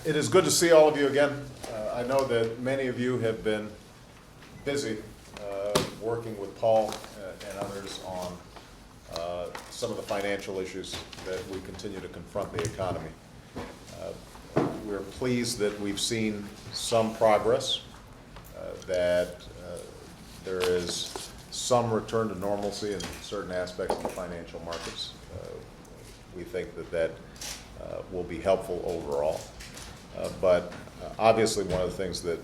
It is good to see all of you again. I know that many of you have been busy working with Paul and others on some of the financial issues that we continue to confront the economy. We're pleased that we've seen some progress, that there is some return to normalcy in certain aspects of the financial markets. We think that that will be helpful overall. But obviously one of the things that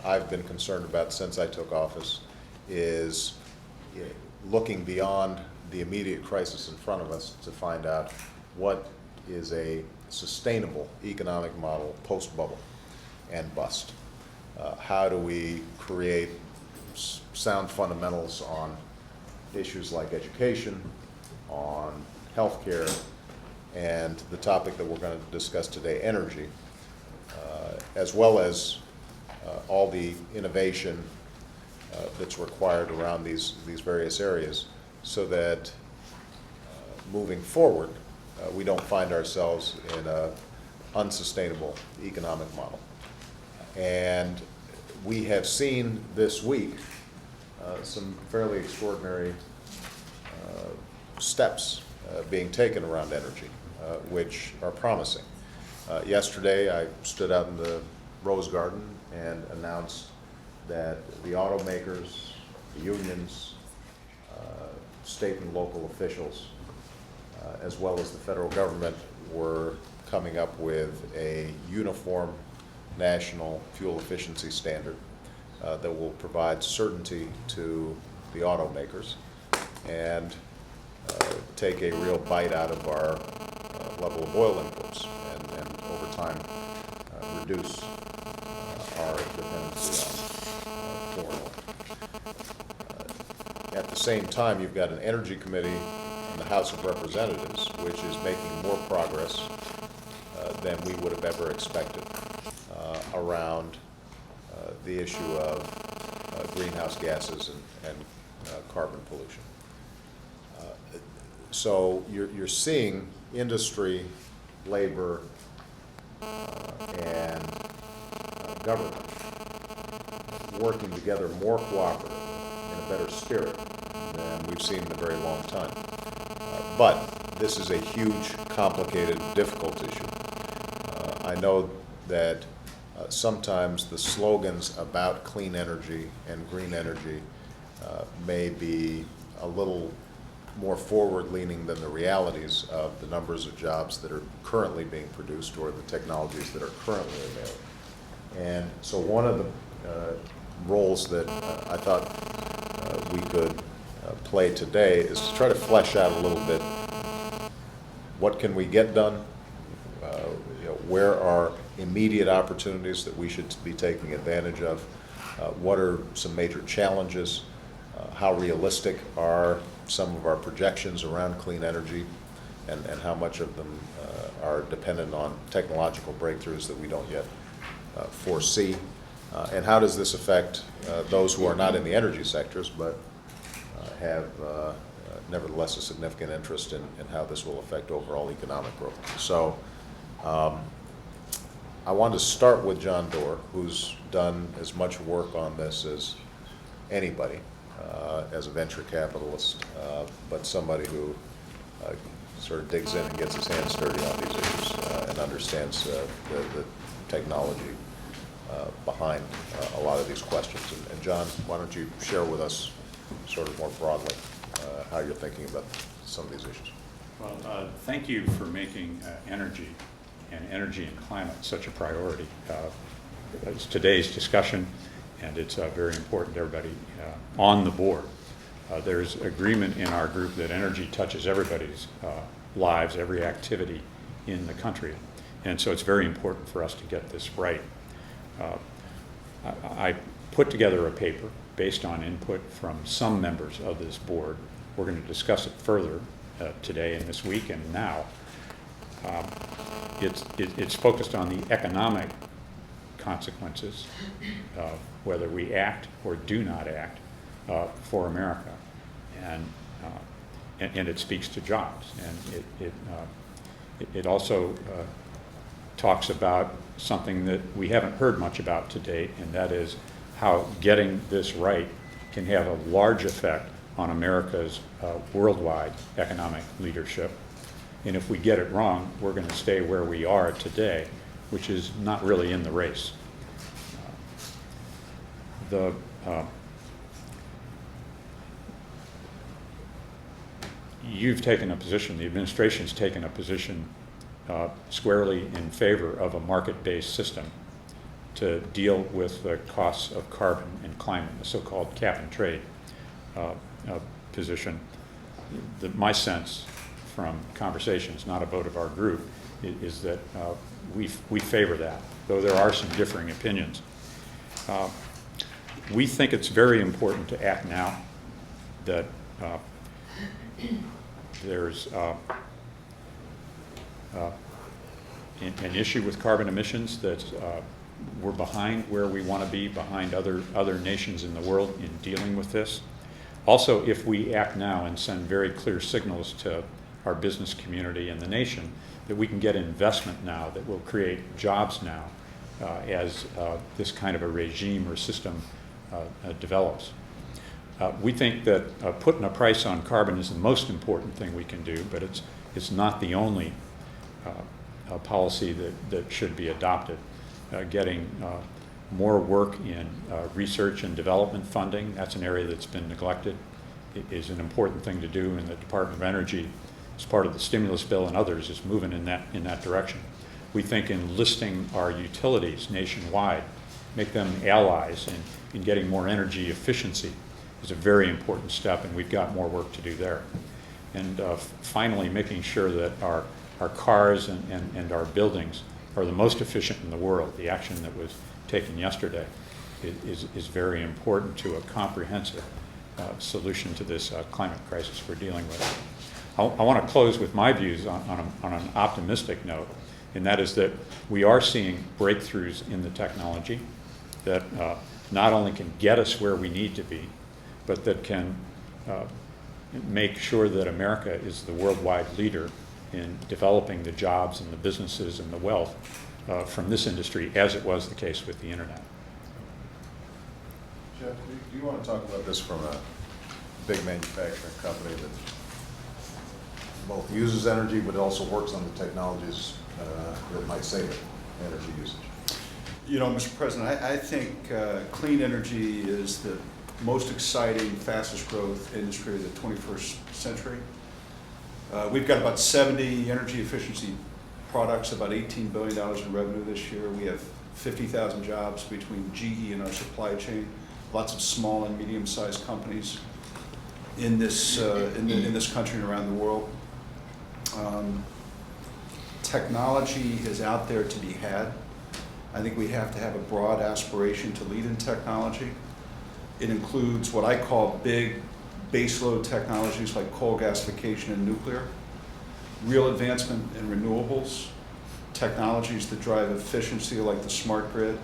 I've been concerned about since I took office is looking beyond the immediate crisis in front of us to find out what is a sustainable economic model post-bubble and bust. How do we create sound fundamentals on issues like education, on healthcare, and the topic that we're going to discuss today, energy, as well as all the innovation that's required around these various areas, so that moving forward we don't find ourselves in an unsustainable economic model. And we have seen this week some fairly extraordinary steps being taken around energy, which are promising. Yesterday I stood out in the Rose Garden and announced that the automakers, the unions, state and local officials, as well as the federal government, were coming up with a uniform national fuel efficiency standard that will provide certainty to the automakers and take a real bite out of our level of oil imports and over time reduce our dependency on foreign oil. At the same time, you've got an energy committee in the House of Representatives which is making more progress than we would have ever expected around the issue of greenhouse gases and carbon pollution. So you're seeing industry, labor, and government working together more cooperatively in a better spirit than we've seen in a very long time. But this is a huge, complicated, difficult issue. I know that sometimes the slogans about clean energy and green energy may be a little more forward-leaning than the realities of the numbers of jobs that are currently being produced or the technologies that are currently available. And so one of the roles that I thought we could play today is to try to flesh out a little bit what can we get done, where are immediate opportunities that we should be taking advantage of, what are some major challenges, how realistic are some of our projections around clean energy, and how much of them are dependent on technological breakthroughs that we don't yet foresee, and how does this affect those who are not in the energy sectors but have nevertheless a significant interest in how this will affect overall economic growth. So I want to start with John Doerr, who's done as much work on this as anybody as a venture capitalist, but somebody who sort of digs in and gets his hands dirty on these issues and understands the technology behind a lot of these questions. And John, why don't you share with us sort of more broadly how you're thinking about some of these issues? Well, thank you for making energy and climate such a priority. It's today's discussion, and it's very important to everybody on the board. There's agreement in our group that energy touches everybody's lives, every activity in the country, and so it's very important for us to get this right. I put together a paper based on input from some members of this board. We're going to discuss it further today and this week and now. It's focused on the economic consequences of whether we act or do not act for America, and it speaks to jobs, and it also talks about something that we haven't heard much about to date, and that is how getting this right can have a large effect on America's worldwide economic leadership. And if we get it wrong, we're going to stay where we are today, which is not really in the race. You've taken a position, the administration's taken a position squarely in favor of a market-based system to deal with the costs of carbon and climate, the so-called cap and trade position. My sense from conversations, not a vote of our group, is that we favor that, though there are some differing opinions. We think it's very important to act now, that there's an issue with carbon emissions, that we're behind where we want to be, behind other nations in the world in dealing with this. Also, if we act now and send very clear signals to our business community and the nation that we can get investment now that will create jobs now as this kind of a regime or system develops. We think that putting a price on carbon is the most important thing we can do, but it's not the only policy that should be adopted. Getting more work in research and development funding, that's an area that's been neglected. It is an important thing to do, and the Department of Energy, as part of the stimulus bill and others, is moving in that direction. We think enlisting our utilities nationwide, make them allies in getting more energy efficiency, is a very important step, and we've got more work to do there. And finally, making sure that our cars and our buildings are the most efficient in the world. The action that was taken yesterday is very important to a comprehensive solution to this climate crisis we're dealing with. I want to close with my views on an optimistic note, and that is that we are seeing breakthroughs in the technology that not only can get us where we need to be, but that can make sure that America is the worldwide leader in developing the jobs and the businesses and the wealth from this industry, as it was the case with the internet. Jeff, do you want to talk about this from a big manufacturing company that both uses energy but also works on the technologies that might save it, energy usage? You know, Mr. President, I think clean energy is the most exciting, fastest growth industry of the 21st century. We've got about 70 energy efficiency products, about $18 billion in revenue this year. We have 50,000 jobs between GE and our supply chain, lots of small and medium-sized companies in this country and around the world. Technology is out there to be had. I think we have to have a broad aspiration to lead in technology. It includes what I call big baseload technologies like coal gasification and nuclear, real advancement in renewables, technologies that drive efficiency like the smart grid,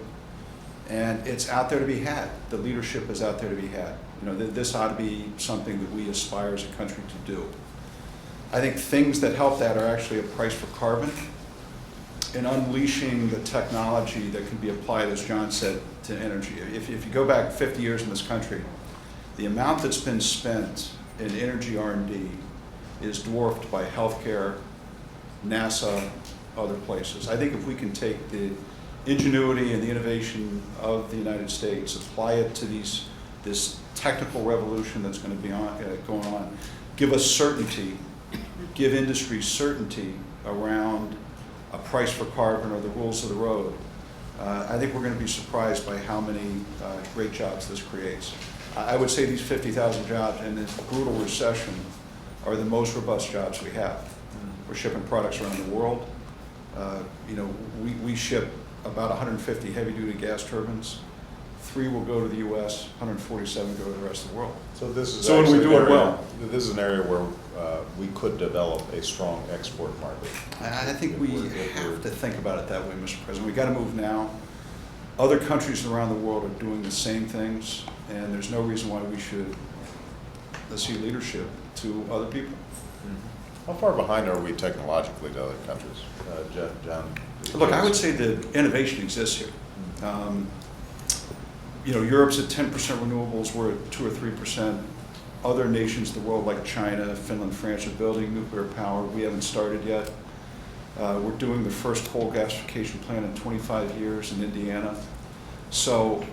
and it's out there to be had. The leadership is out there to be had. You know, this ought to be something that we aspire as a country to do. I think things that help that are actually a price for carbon and unleashing the technology that can be applied, as John said, to energy. If you go back 50 years in this country, the amount that's been spent in energy R&D is dwarfed by healthcare, NASA, other places. I think if we can take the ingenuity and the innovation of the United States, apply it to this technical revolution that's going to be going on, give us certainty, give industry certainty around a price for carbon or the rules of the road, I think we're going to be surprised by how many great jobs this creates. I would say these 50,000 jobs in this brutal recession are the most robust jobs we have. We're shipping products around the world. You know, we ship about 150 heavy-duty gas turbines. 3 will go to the U.S., 147 go to the rest of the world. So this is so when we do it well. This is an area where we could develop a strong export market. I think we have to think about it that way, Mr. President. We've got to move now. Other countries around the world are doing the same things, and there's no reason why we should see leadership to other people. How far behind are we technologically to other countries? Jeff, John? Look, I would say that innovation exists here. You know, Europe's at 10% renewables, we're at 2 or 3%. Other nations of the world like China, Finland, France are building nuclear power. We haven't started yet. We're doing the first coal gasification plant in 25 years in Indiana. So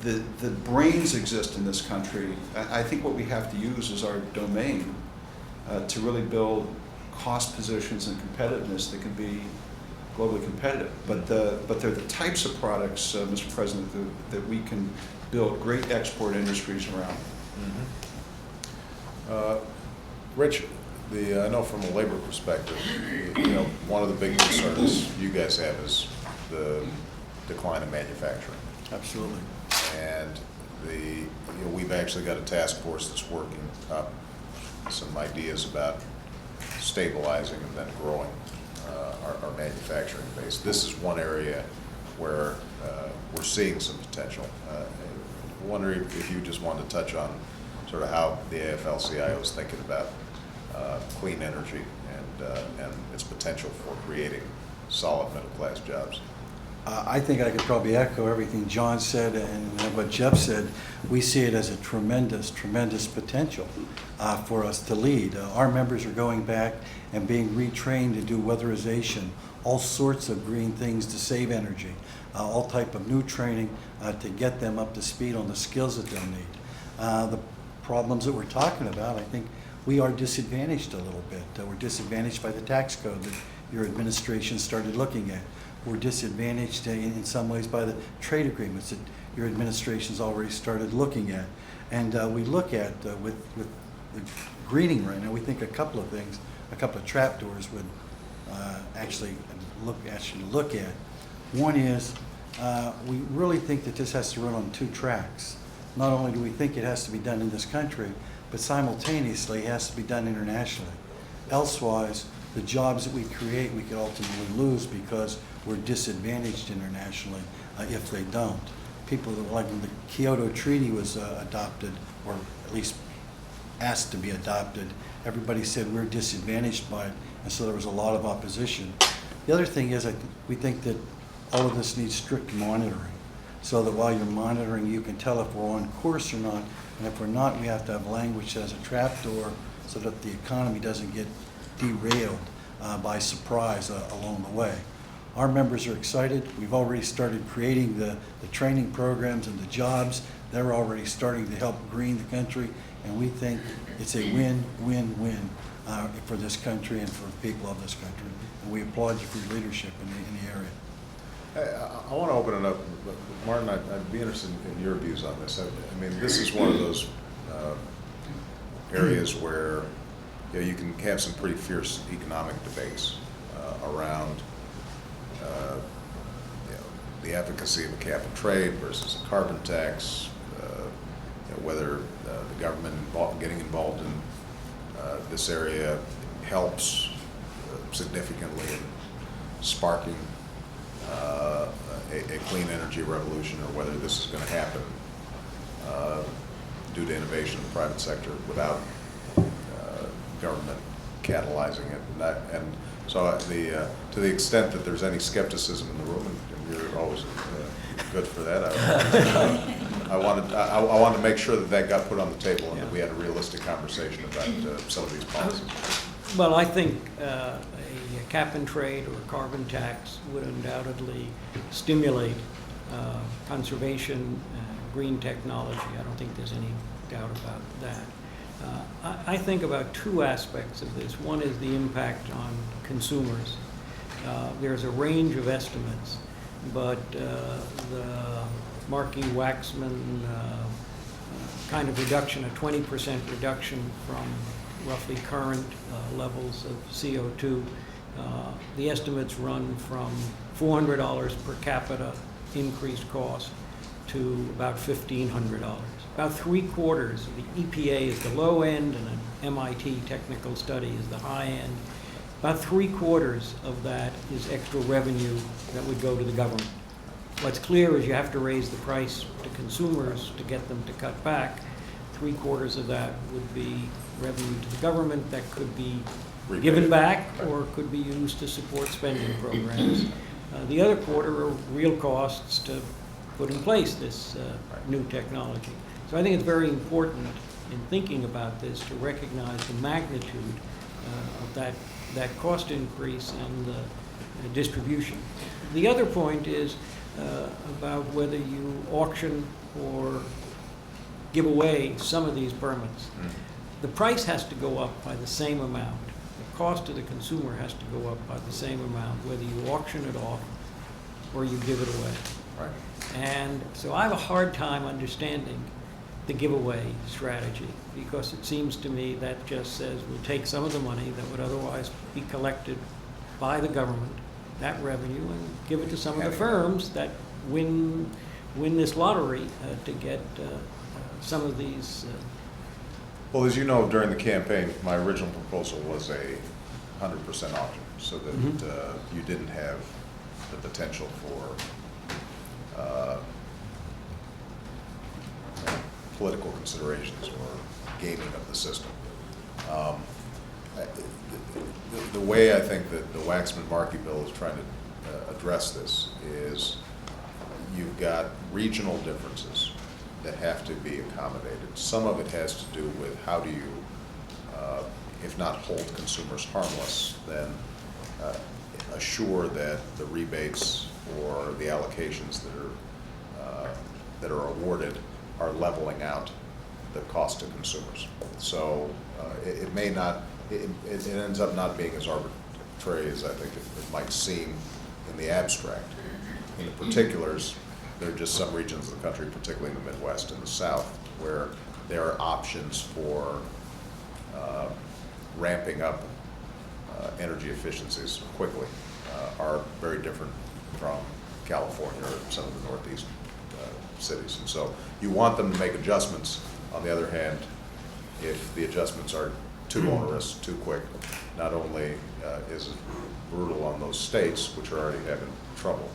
the brains exist in this country. I think what we have to use is our domain to really build cost positions and competitiveness that can be globally competitive. But they're the types of products, Mr. President, that we can build great export industries around. Rich, I know from a labor perspective, you know, one of the big concerns you guys have is the decline in manufacturing. Absolutely. And we've actually got a task force that's working up some ideas about stabilizing and then growing our manufacturing base. This is one area where we're seeing some potential. I wonder if you just wanted to touch on sort of how the AFL-CIO is thinking about clean energy and its potential for creating solid middle-class jobs. I think I could probably echo everything John said and what Jeff said. We see it as a tremendous, tremendous potential for us to lead. Our members are going back and being retrained to do weatherization, all sorts of green things to save energy, all type of new training to get them up to speed on the skills that they'll need. The problems that we're talking about, I think we are disadvantaged a little bit. We're disadvantaged by the tax code that your administration started looking at. We're disadvantaged in some ways by the trade agreements that your administration's already started looking at. And we look at, with the greening right now, we think a couple of things, a couple of trapdoors would actually look at. One is, we really think that this has to run on 2 tracks. Not only do we think it has to be done in this country, but simultaneously it has to be done internationally. Elsewise, the jobs that we create, we could ultimately lose because we're disadvantaged internationally if they don't. People that, like when the Kyoto Treaty was adopted, or at least asked to be adopted, everybody said we're disadvantaged by it, and so there was a lot of opposition. The other thing is, we think that all of this needs strict monitoring, so that while you're monitoring, you can tell if we're on course or not, and if we're not, we have to have language that has a trapdoor so that the economy doesn't get derailed by surprise along the way. Our members are excited. We've already started creating the training programs and the jobs. They're already starting to help green the country, and we think it's a win-win-win for this country and for the people of this country. And we applaud you for your leadership in the area. I want to open it up. Martin, I'd be interested in your views on this. I mean, this is one of those areas where you can have some pretty fierce economic debates around the efficacy of a cap and trade versus a carbon tax, whether the government getting involved in this area helps significantly in sparking a clean energy revolution, or whether this is going to happen due to innovation in the private sector without government catalyzing it. And so to the extent that there's any skepticism in the room, and you're always good for that, I wanted to make sure that got put on the table and that we had a realistic conversation about some of these policies. Well, I think a cap and trade or a carbon tax would undoubtedly stimulate conservation, green technology. I don't think there's any doubt about that. I think about 2 aspects of this. One is the impact on consumers. There's a range of estimates, but the Markey Waxman kind of reduction, a 20% reduction from roughly current levels of CO2. The estimates run from $400 per capita increased cost to about $1,500. About 3/4 of the EPA is the low end, and an MIT technical study is the high end. About 3/4 of that is extra revenue that would go to the government. What's clear is you have to raise the price to consumers to get them to cut back. 3/4 of that would be revenue to the government that could be given back or could be used to support spending programs. The other quarter are real costs to put in place this new technology. So I think it's very important in thinking about this to recognize the magnitude of that cost increase and the distribution. The other point is about whether you auction or give away some of these permits. The price has to go up by the same amount. The cost to the consumer has to go up by the same amount, whether you auction it off or you give it away. Right. And so I have a hard time understanding the giveaway strategy, because it seems to me that just says we'll take some of the money that would otherwise be collected by the government, that revenue, and give it to some of the firms that win this lottery to get some of these. Well, as you know, during the campaign, my original proposal was a 100% auction, so that you didn't have the potential for political considerations or gaming of the system. The way I think that the Waxman-Markey bill is trying to address this is you've got regional differences that have to be accommodated. Some of it has to do with how do you, if not hold consumers harmless, then assure that the rebates or the allocations that are awarded are leveling out the cost to consumers. So it may not, it ends up not being as arbitrary as I think it might seem in the abstract. In the particulars, there are just some regions of the country, particularly in the Midwest and the South, where there are options for ramping up energy efficiencies quickly, are very different from California or some of the Northeast cities. And so you want them to make adjustments. On the other hand, if the adjustments are too onerous, too quick, not only is it brutal on those states, which are already having trouble,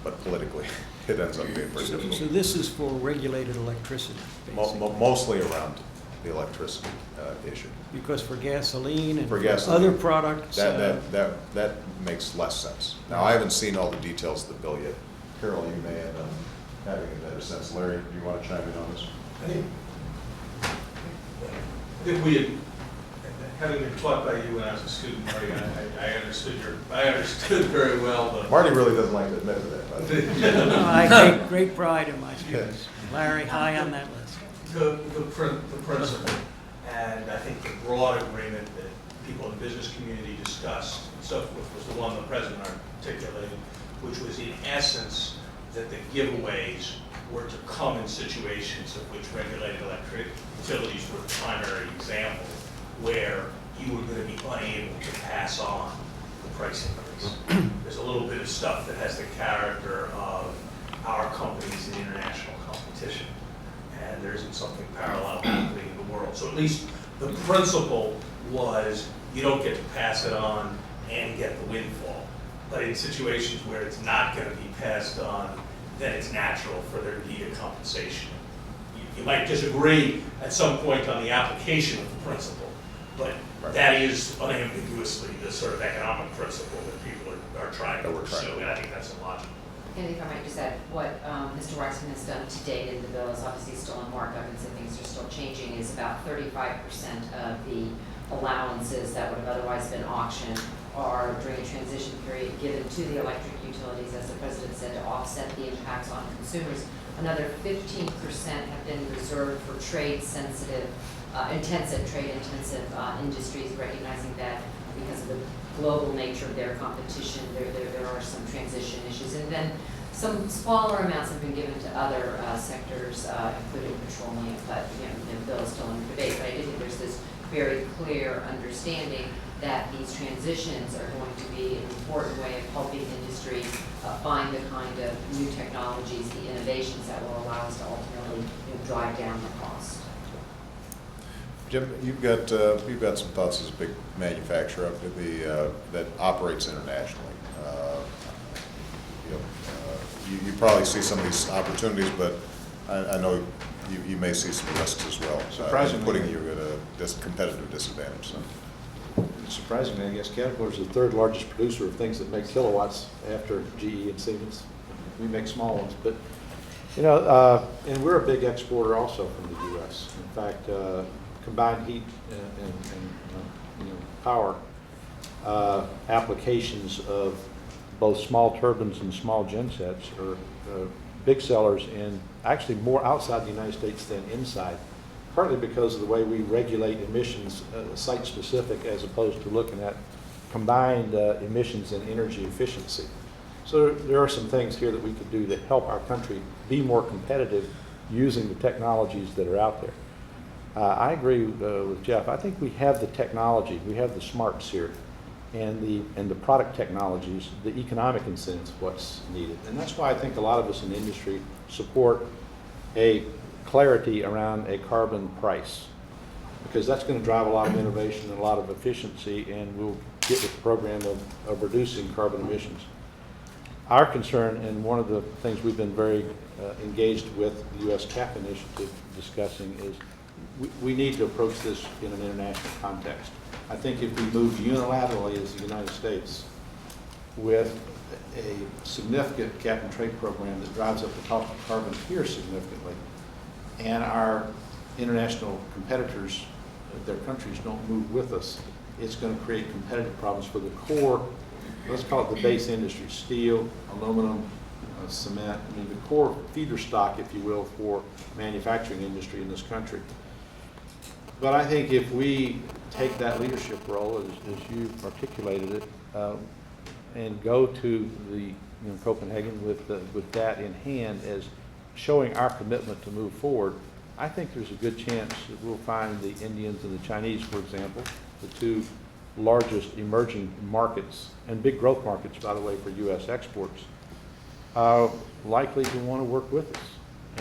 but politically it ends up being very difficult. So this is for regulated electricity, basically. Mostly around the electricity issue. Because for gasoline and For for gasoline, other products. That makes less sense. Now, I haven't seen all the details of the bill yet. Carol, you may end up having a better sense. Larry, do you want to chime in on this? I think we had, having been taught by you when I was a student, Marty, I understood very well the. Marty really doesn't like to admit to that, but. No, I take great pride in my students. Larry, high on that list. The principle, and I think the broad agreement that people in the business community discussed, so which was the one the president articulated, which was in essence that the giveaways were to come in situations of which regulated electric utilities were the primary example, where you were going to be unable to pass on the price increase. There's a little bit of stuff that has the character of our companies in international competition, and there isn't something parallel happening in the world. So at least the principle was you don't get to pass it on and get the windfall. But in situations where it's not going to be passed on, then it's natural for there to be a compensation. You might disagree at some point on the application of the principle, but that is unambiguously the sort of economic principle that people are trying to pursue, and I think that's illogical. And if I might just add, what Mr. Waxman has done to date in the bill is obviously still in markup, and so things are still changing, is about 35% of the allowances that would have otherwise been auctioned are during a transition period given to the electric utilities, as the president said, to offset the impacts on consumers. Another 15% have been reserved for trade-sensitive, trade-intensive industries, recognizing that because of the global nature of their competition, there are some transition issues. And then some smaller amounts have been given to other sectors, including petroleum, but the bill is still under debate. But I do think there's this very clear understanding that these transitions are going to be an important way of helping industry find the kind of new technologies, the innovations that will allow us to ultimately drive down the cost. Jim, you've got some thoughts as a big manufacturer that operates internationally. You probably see some of these opportunities, but I know you may see some risks as well. Surprisingly, putting you at a competitive disadvantage. So. surprisingly, I guess Caterpillar is the third largest producer of things that make kilowatts after GE and Siemens. We make small ones, but you know, and we're a big exporter also from the U.S. In fact, combined heat and you know, power applications of both small turbines and small gensets are big sellers, and actually more outside the United States than inside, partly because of the way we regulate emissions site-specific as opposed to looking at combined emissions and energy efficiency. So there are some things here that we could do to help our country be more competitive using the technologies that are out there. I agree with Jeff. I think we have the technology, we have the smarts here, and the product technologies, the economic incentives, what's needed. And that's why I think a lot of us in the industry support a clarity around a carbon price, because that's going to drive a lot of innovation and a lot of efficiency, and we'll get with the program of reducing carbon emissions. Our concern, and one of the things we've been very engaged with the U.S. CAP initiative discussing, is we need to approach this in an international context. I think if we move unilaterally as the United States with a significant cap and trade program that drives up the cost of carbon here significantly, and our international competitors, their countries, don't move with us, it's going to create competitive problems for the core, let's call it the base industry, steel, aluminum, cement, I mean the core feeder stock, if you will, for manufacturing industry in this country. But I think if we take that leadership role, as you articulated it, and go to the Copenhagen with that in hand as showing our commitment to move forward, I think there's a good chance that we'll find the Indians and the Chinese, for example, the two largest emerging markets, and big growth markets, by the way, for U.S. exports, likely to want to work with us.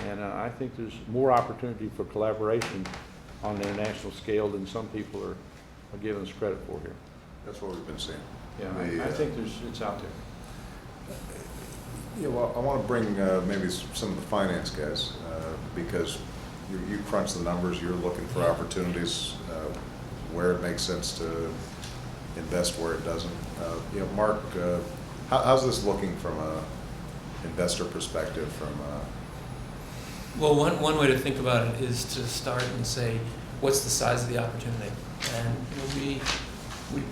And I think there's more opportunity for collaboration on an international scale than some people are giving us credit for here. That's what we've been seeing. Yeah, I think it's out there. Yeah, well, I want to bring maybe some of the finance guys, because you crunch the numbers, you're looking for opportunities where it makes sense to invest, where it doesn't. You know, Mark, how's this looking from a investor perspective? Well, one way to think about it is to start and say, what's the size of the opportunity? And we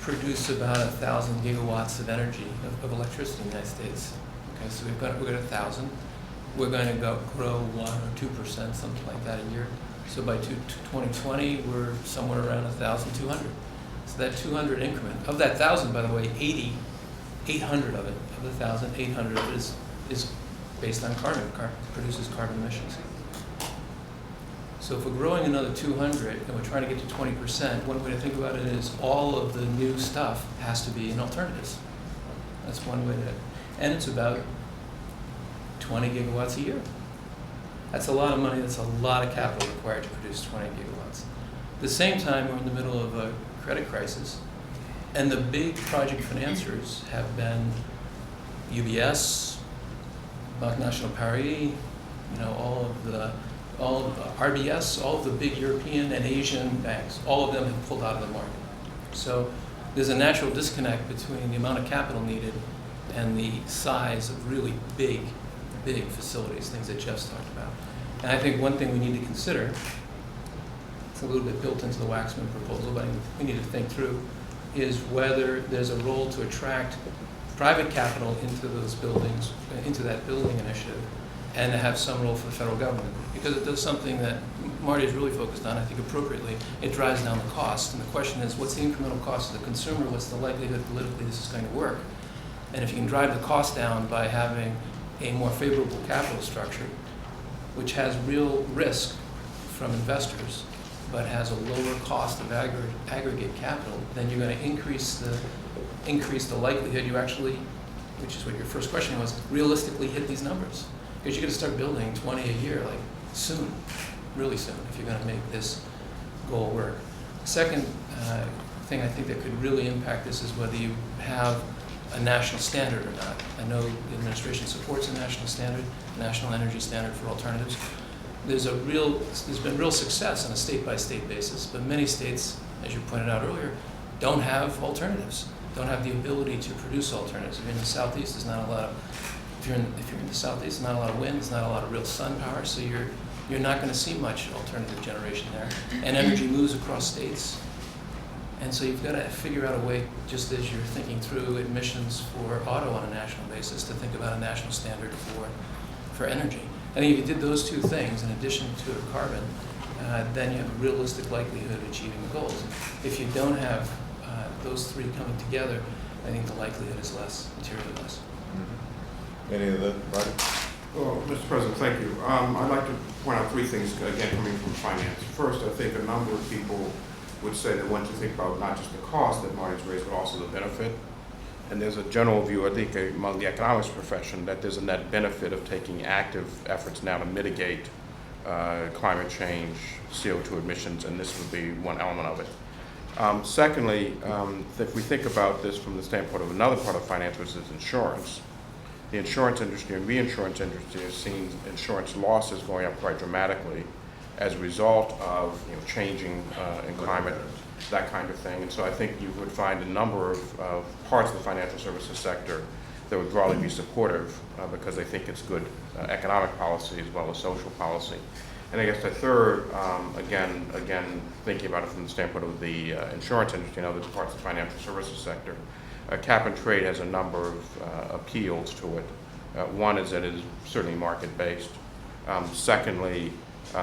produce about 1,000 gigawatts of energy, of electricity in the United States. Okay, so we've got 1,000. We're going to grow 1 or 2%, something like that a year. So by 2020, we're somewhere around 1,200. So that 200 increment, of that 1,000, by the way, 800 of it, of the 1,000, 800 of it is based on carbon, produces carbon emissions. So if we're growing another 200 and we're trying to get to 20%, one way to think about it is all of the new stuff has to be in alternatives. That's one way to, and it's about 20 gigawatts a year. That's a lot of money, that's a lot of capital required to produce 20 gigawatts. At the same time, we're in the middle of a credit crisis, and the big project financiers have been UBS, Banque Nationale Paris, all of RBS, all of the big European and Asian banks, all of them have pulled out of the market. So there's a natural disconnect between the amount of capital needed and the size of really big facilities, things that Jeff's talked about. And I think one thing we need to consider, it's a little bit built into the Waxman proposal, but we need to think through, is whether there's a role to attract private capital into those buildings, into that building initiative, and to have some role for the federal government. Because it does something that Marty is really focused on, I think appropriately. It drives down the cost. And the question is, what's the incremental cost to the consumer? What's the likelihood politically this is going to work? And if you can drive the cost down by having a more favorable capital structure, which has real risk from investors, but has a lower cost of aggregate capital, then you're going to increase the likelihood you actually, which is what your first question was, realistically hit these numbers. Because you're going to start building 20 a year, like soon, really soon, if you're going to make this goal work. The second thing I think that could really impact this is whether you have a national standard or not. I know the administration supports a national standard, national energy standard for alternatives. There's been real success on a state-by-state basis, but many states, as you pointed out earlier, don't have alternatives, don't have the ability to produce alternatives. If you're in the Southeast, there's not a lot of, if you're in the Southeast, there's not a lot of wind, there's not a lot of real sun power, so you're not going to see much alternative generation there. And energy moves across states. And so you've got to figure out a way, just as you're thinking through emissions for auto on a national basis, to think about a national standard for energy. I think if you did those two things, in addition to carbon, then you have a realistic likelihood of achieving the goals. If you don't have those three coming together, I think the likelihood is less, materially less. Any of that, Brian? Well, Mr. President, thank you. I'd like to point out three things, again, coming from finance. First, I think a number of people would say that once you think about not just the cost that Marty's raised, but also the benefit. And there's a general view, I think, among the economics profession that there's a net benefit of taking active efforts now to mitigate climate change, CO2 emissions, and this would be one element of it. Secondly, if we think about this from the standpoint of another part of finance, which is insurance, the insurance industry and reinsurance industry has seen insurance losses going up quite dramatically as a result of changing in climate, that kind of thing. And so I think you would find a number of parts of the financial services sector that would broadly be supportive because they think it's good economic policy as well as social policy. And I guess the third, again, thinking about it from the standpoint of the insurance industry and other parts of the financial services sector, cap and trade has a number of appeals to it. One is that it is certainly market-based. Secondly,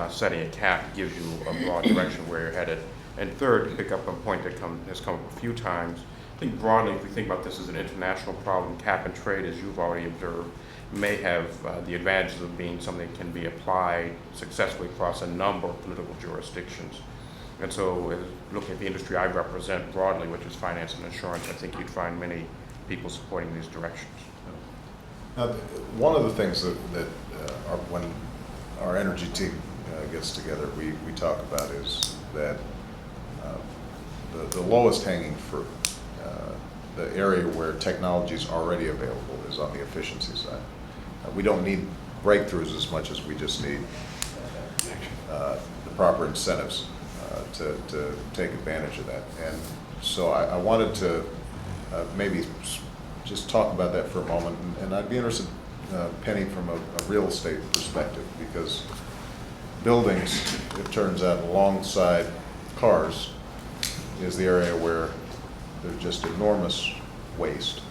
setting a cap gives you a broad direction where you're headed. And third, to pick up a point that has come up a few times, I think broadly, if we think about this as an international problem, cap and trade, as you've already observed, may have the advantages of being something that can be applied successfully across a number of political jurisdictions. And so, looking at the industry I represent broadly, which is finance and insurance, I think you'd find many people supporting these directions. Now, one of the things that when our energy team gets together, we talk about is that the lowest hanging fruit, the area where technology is already available, is on the efficiency side. We don't need breakthroughs as much as we just need the proper incentives to take advantage of that. And so I wanted to maybe just talk about that for a moment, and I'd be interested, Penny, from a real estate perspective, because buildings, it turns out, alongside cars is the area where there's just enormous waste.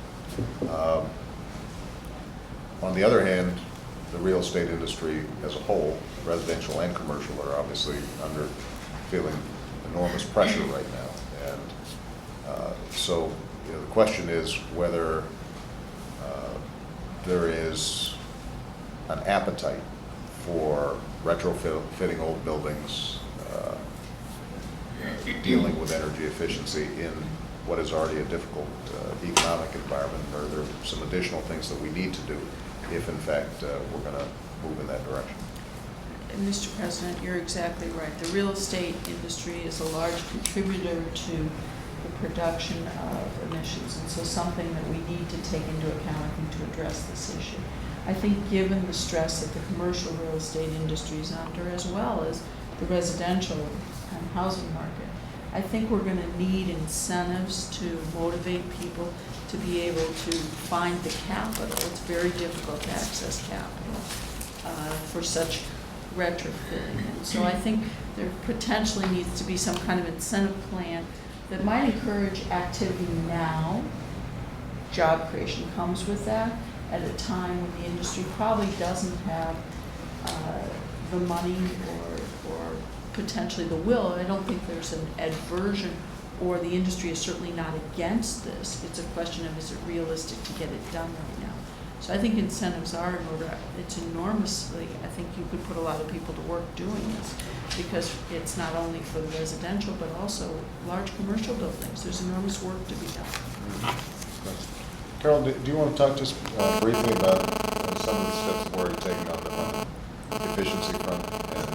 On the other hand, the real estate industry as a whole, residential and commercial, are obviously feeling enormous pressure right now. And so the question is whether there is an appetite for retrofitting old buildings, dealing with energy efficiency in what is already a difficult economic environment, or are there some additional things that we need to do if in fact we're going to move in that direction? Mr. President, you're exactly right. The real estate industry is a large contributor to the production of emissions, and so something that we need to take into account, I think, to address this issue. I think given the stress that the commercial real estate industry is under, as well as the residential and housing market, I think we're going to need incentives to motivate people to be able to find the capital. It's very difficult to access capital for such retrofitting. And so I think there potentially needs to be some kind of incentive plan that might encourage activity now. Job creation comes with that at a time when the industry probably doesn't have the money or potentially the will. I don't think there's an aversion, or the industry is certainly not against this. It's a question of, is it realistic to get it done right now? So I think incentives are in order. It's enormously, I think you could put a lot of people to work doing this, because it's not only for the residential but also large commercial buildings. There's enormous work to be done. Carol, do you want to talk just briefly about some of the steps that we're already taking on the efficiency front, and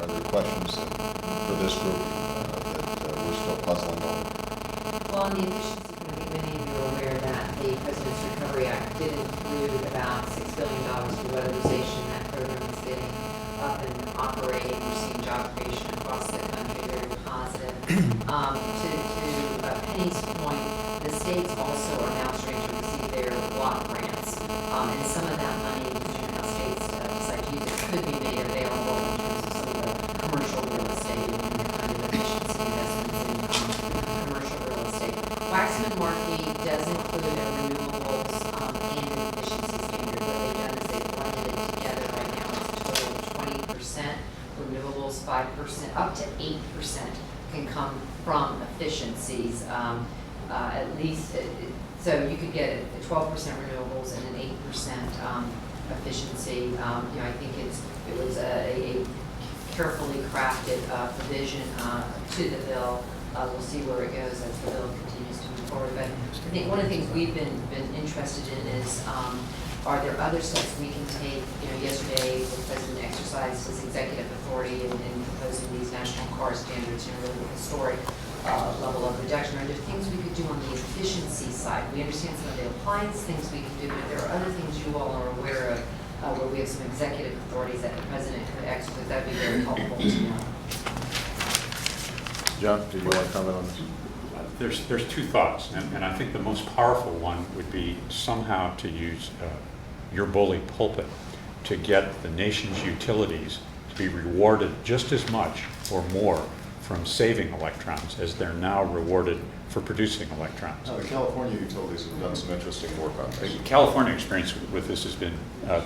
are there questions for this group that we're still puzzling over? Well, on the efficiency committee, many of you are aware that the President's Recovery Act did include about $6 billion for weatherization. That program is getting up and operating. We're seeing job creation across the country, very positive. To Penny's replacement market does include a renewables and an efficiency standard. What they've done is they've blended it together. Right now it's a total of 20%, renewables 5%, up to 8% can come from efficiencies. At least, so you could get a 12% renewables and an 8% efficiency. You know, I think it was a carefully crafted provision to the bill. We'll see where it goes as the bill continues to move forward. But I think one of the things we've been interested in is, are there other steps we can take? You know, yesterday the President exercised his executive authority in proposing these national car standards, you know, really historic level of reduction. Are there things we could do on the efficiency side? We understand some of the appliance things we can do, but there are other things you all are aware of where we have some executive authorities that the President could exercise. That would be very helpful to know. John, did you want to comment on this? There's two thoughts, and I think the most powerful one would be somehow to use your bully pulpit to get the nation's utilities to be rewarded just as much or more from saving electrons as they're now rewarded for producing electrons. The California utilities have done some interesting work on The this. California experience with this has been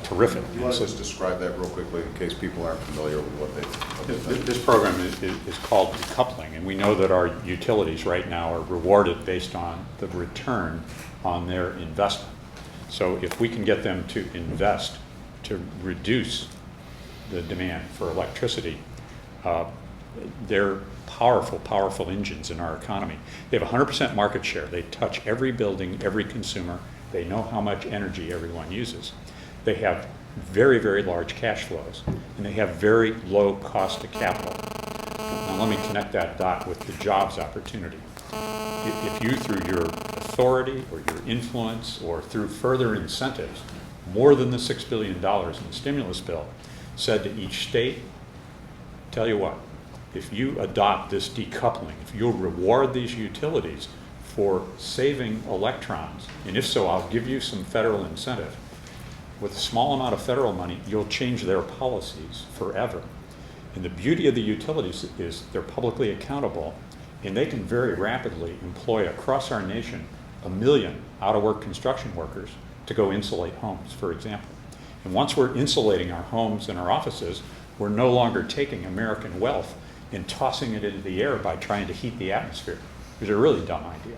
terrific. Do you want to just describe that real quickly in case people aren't familiar with what they've done? This program is called decoupling, and we know that our utilities right now are rewarded based on the return on their investment. So if we can get them to invest to reduce the demand for electricity, they're powerful engines in our economy. They have 100% market share. They touch every building, every consumer. They know how much energy everyone uses. They have very, very large cash flows, and they have very low cost of capital. Now let me connect that dot with the jobs opportunity. If you, through your authority or your influence or through further incentives, more than the $6 billion in the stimulus bill, said to each state, tell you what, if you adopt this decoupling, if you'll reward these utilities for saving electrons, and if so, I'll give you some federal incentive. With a small amount of federal money, you'll change their policies forever. And the beauty of the utilities is they're publicly accountable, and they can very rapidly employ across our nation 1 million out-of-work construction workers to go insulate homes, for example. And once we're insulating our homes and our offices, we're no longer taking American wealth and tossing it into the air by trying to heat the atmosphere, which is a really dumb idea.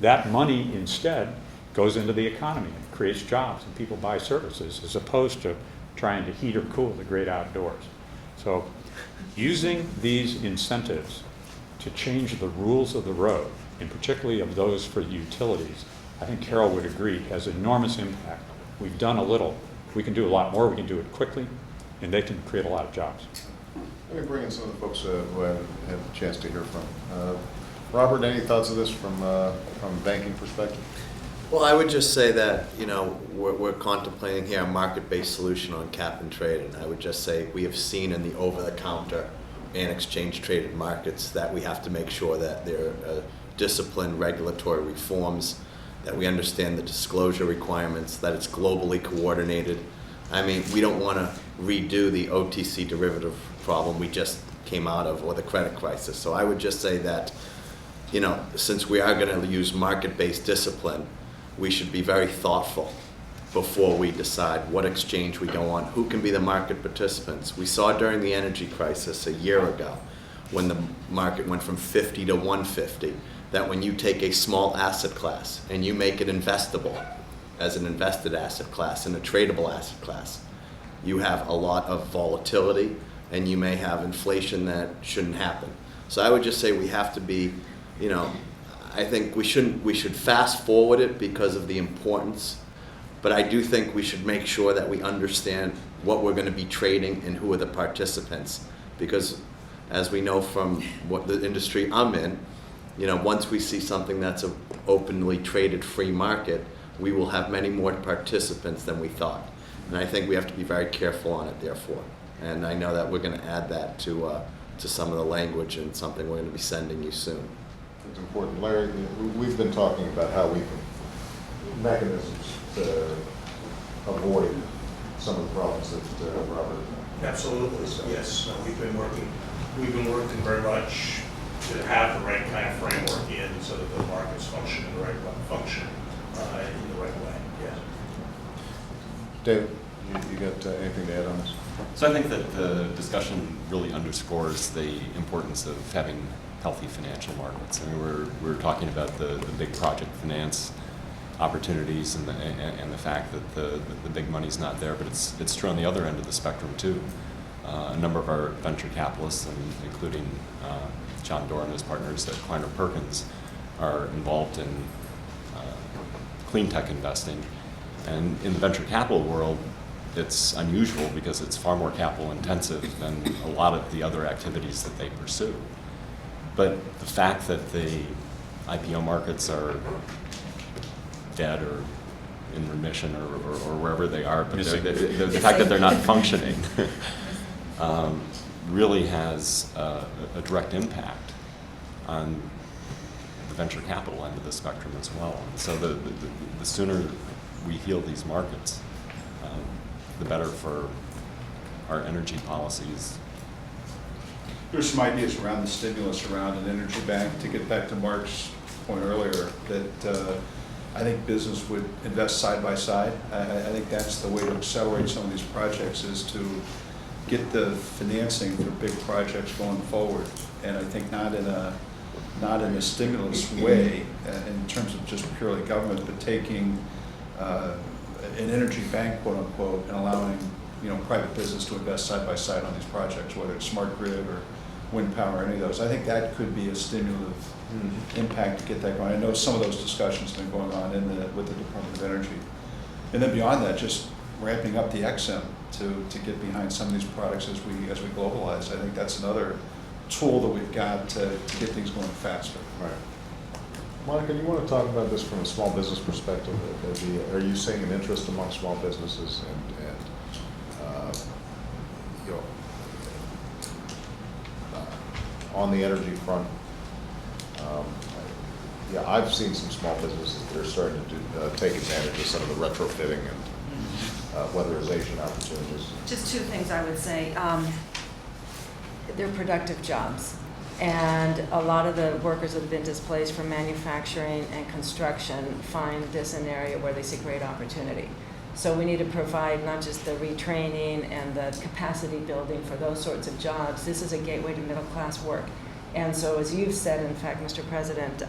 That money instead goes into the economy and creates jobs, and people buy services as opposed to trying to heat or cool the great outdoors. So using these incentives to change the rules of the road, and particularly of those for utilities, I think Carol would agree, has enormous impact. We've done a little. We can do a lot more. We can do it quickly, and they can create a lot of jobs. Let me bring in some of the folks who I haven't had a chance to hear from. Robert, any thoughts of this from a banking perspective? Well, I would just say that, you know, we're contemplating here a market-based solution on cap and trade, and I would just say we have seen in the over-the-counter and exchange-traded markets that we have to make sure that there are disciplined regulatory reforms, that we understand the disclosure requirements, that it's globally coordinated. I mean, we don't want to redo the OTC derivative problem we just came out of, or the credit crisis. So I would just say that, you know, since we are going to use market-based discipline, we should be very thoughtful before we decide what exchange we go on, who can be the market participants. We saw during the energy crisis a year ago, when the market went from 50 to 150, that when you take a small asset class and you make it investable as an invested asset class and a tradable asset class, you have a lot of volatility, and you may have inflation that shouldn't happen. So I would just say we have to be, you know, I think we should fast forward it because of the importance, but I do think we should make sure that we understand what we're going to be trading and who are the participants, because as we know from what the industry I'm in, you know, once we see something that's an openly traded free market, we will have many more participants than we thought. And I think we have to be very careful on it, therefore. And I know that we're going to add that to some of the language, and something we're going to be sending you soon. It's important. Larry, we've been talking about how we can mechanisms to avoid some of the problems that Robert. Absolutely, yes. We've been working very much to have the right kind of framework in so that the markets function in the right way, yes. David, you got anything to add on this? So I think that the discussion really underscores the importance of having healthy financial markets. I mean, we're talking about the big project finance opportunities and the fact that the big money's not there, but it's true on the other end of the spectrum too. A number of our venture capitalists, including John Doerr and his partners at Kleiner Perkins, are involved in clean tech investing. And in the venture capital world, it's unusual because it's far more capital intensive than a lot of the other activities that they pursue. But the fact that the IPO markets are dead or in remission or wherever they are, but the fact that they're not functioning really has a direct impact on the venture capital end of the spectrum as well. So the sooner we heal these markets, the better for our energy policies. There's some ideas around the stimulus around an energy bank. To get back to Mark's point earlier, that I think business would invest side by side. I think that's the way to accelerate some of these projects, is to get the financing for big projects going forward. And I think not in a stimulus way in terms of just purely government, but taking an energy bank, quote unquote, and allowing private business to invest side by side on these projects, whether it's smart grid or wind power or any of those. I think that could be a stimulative impact to get that going. I know some of those discussions have been going on with the Department of Energy. And then beyond that, just ramping up the XM to get behind some of these products as we globalize. I think that's another tool that we've got to get things going faster. Right. Monica, you want to talk about this from a small business perspective? Are you seeing an interest among small businesses and on the energy front? Yeah, I've seen some small businesses that are starting to take advantage of some of the retrofitting and weatherization opportunities. Just two things I would say. They're productive jobs. And a lot of the workers that have been displaced from manufacturing and construction find this an area where they see great opportunity. So we need to provide not just the retraining and the capacity building for those sorts of jobs. This is a gateway to middle class work. And so as you've said, in fact, Mr. President,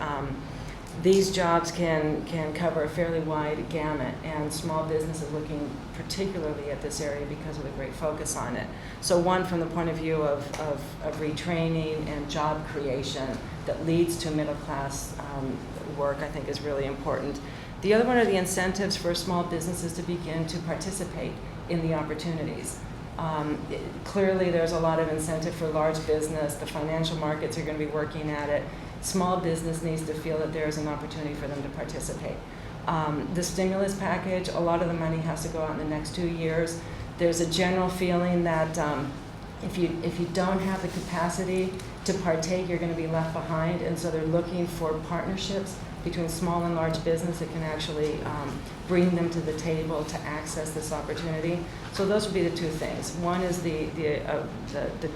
these jobs can cover a fairly wide gamut, and small business is looking particularly at this area because of the great focus on it. So one, from the point of view of retraining and job creation that leads to middle class work, I think is really important. The other one are the incentives for small businesses to begin to participate in the opportunities. Clearly there's a lot of incentive for large business. The financial markets are going to be working at it. Small business needs to feel that there's an opportunity for them to participate. The stimulus package, a lot of the money has to go out in the next 2 years. There's a general feeling that if you don't have the capacity to partake, you're going to be left behind, and so they're looking for partnerships between small and large business that can actually bring them to the table to access this opportunity. So those would be the two things. One is the